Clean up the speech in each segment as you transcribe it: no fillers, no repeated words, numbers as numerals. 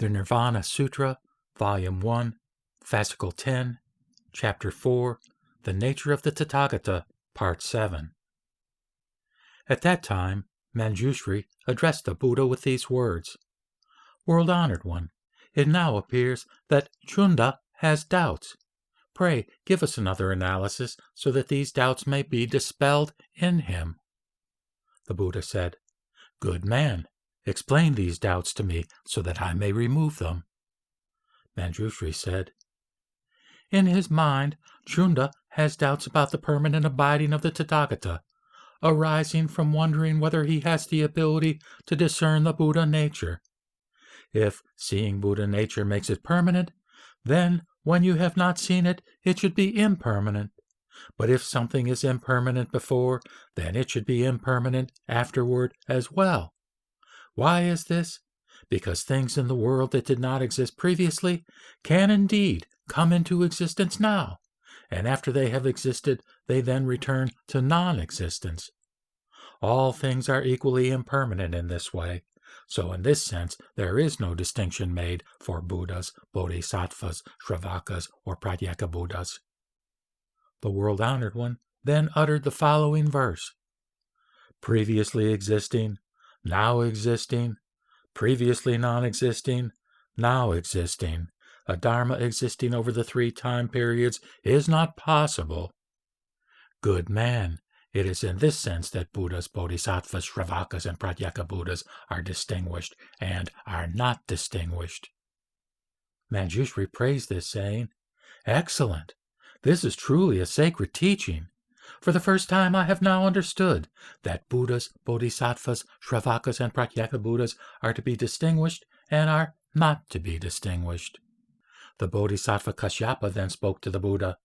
The Nirvana Sutra, Volume 1, Fascicle 10, Chapter 4, The Nature of the Tathagata, Part 7. At that time, Manjushri addressed the Buddha with these words: World-honored one, it now appears that Chunda has doubts. Pray give us another analysis so that these doubts may be dispelled in him. The Buddha said, Good man, explain these doubts to me so that I may remove them. Manjushri said, In his mind, Chunda has doubts about the permanent abiding of the Tathagata, arising from wondering whether he has the ability to discern the Buddha nature. If seeing Buddha nature makes it permanent, then when you have not seen it, it should be impermanent. But if something is impermanent before, then it should be impermanent afterward as well. Why is this? Because things in the world that did not exist previously can indeed come into existence now, and after they have existed, they then return to non-existence. All things are equally impermanent in this way, so in this sense there is no distinction made for Buddhas, Bodhisattvas, Shravakas, or Pratyeka Buddhas. The world-honored one then uttered the following verse: Previously existing, now existing, previously non-existing, now existing, a dharma existing over the 3 time periods is not possible. Good man, it is in this sense that Buddhas, Bodhisattvas, Shravakas, and Pratyeka Buddhas are distinguished and are not distinguished. Manjushri praised this, saying, Excellent! This is truly a sacred teaching. For the first time I have now understood that Buddhas, Bodhisattvas, Shravakas, and Pratyeka Buddhas are to be distinguished and are not to be distinguished. The Bodhisattva Kashyapa then spoke to the Buddha.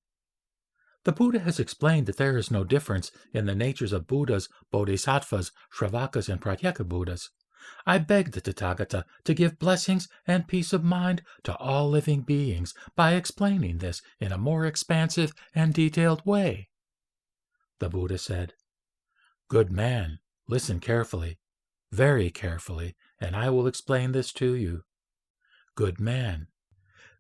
The Buddha has explained that there is no difference in the natures of Buddhas, Bodhisattvas, Shravakas, and Pratyeka Buddhas. I beg the Tathagata to give blessings and peace of mind to all living beings by explaining this in a more expansive and detailed way. The Buddha said, Good man, listen carefully, very carefully, and I will explain this to you. Good man,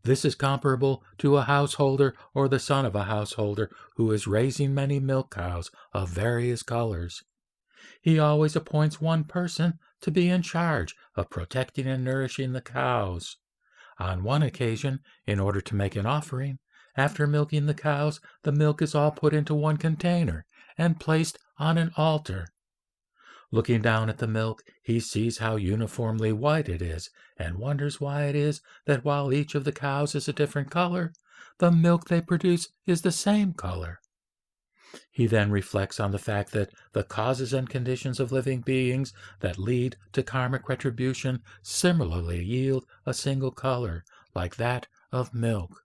this is comparable to a householder or the son of a householder who is raising many milk cows of various colors. He always appoints one person to be in charge of protecting and nourishing the cows. On one occasion, in order to make an offering, after milking the cows, the milk is all put into one container and placed on an altar. Looking down at the milk, he sees how uniformly white it is, and wonders why it is that while each of the cows is a different color, the milk they produce is the same color. He then reflects on the fact that the causes and conditions of living beings that lead to karmic retribution similarly yield a single color, like that of milk.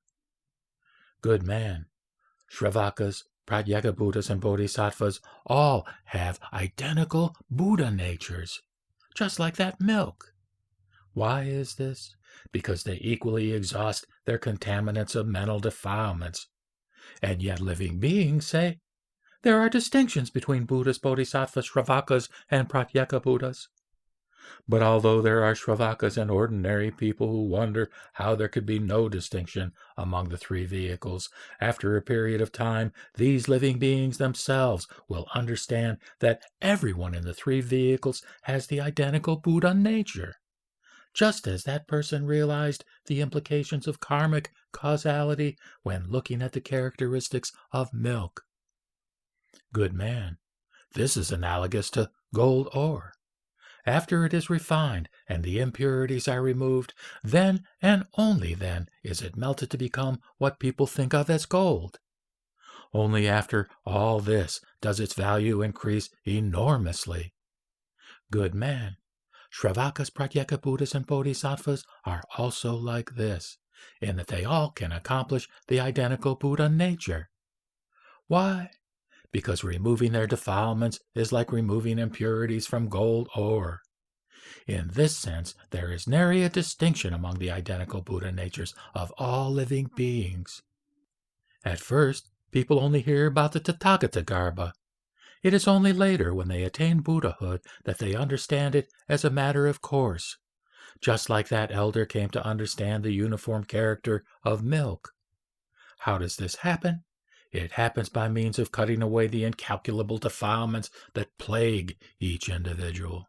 Good man, Shravakas, Pratyeka Buddhas, and Bodhisattvas all have identical Buddha natures, just like that milk. Why is this? Because they equally exhaust their contaminants of mental defilements. And yet living beings say, there are distinctions between Buddhas, Bodhisattvas, Shravakas, and Pratyeka Buddhas. But although there are Shravakas and ordinary people who wonder how there could be no distinction among the 3 vehicles, after a period of time, these living beings themselves will understand that everyone in the 3 vehicles has the identical Buddha nature, just as that person realized the implications of karmic causality when looking at the characteristics of milk. Good man, this is analogous to gold ore. After it is refined and the impurities are removed, then and only then is it melted to become what people think of as gold. Only after all this does its value increase enormously. Good man, Shravakas, Pratyeka Buddhas, and Bodhisattvas are also like this, in that they all can accomplish the identical Buddha nature. Why? Because removing their defilements is like removing impurities from gold ore. In this sense, there is nary a distinction among the identical Buddha natures of all living beings. At first, people only hear about the Tathagata Garbha. It is only later, when they attain Buddhahood, that they understand it as a matter of course. just like that elder came to understand the uniform character of milk. How does this happen? It happens by means of cutting away the incalculable defilements that plague each individual.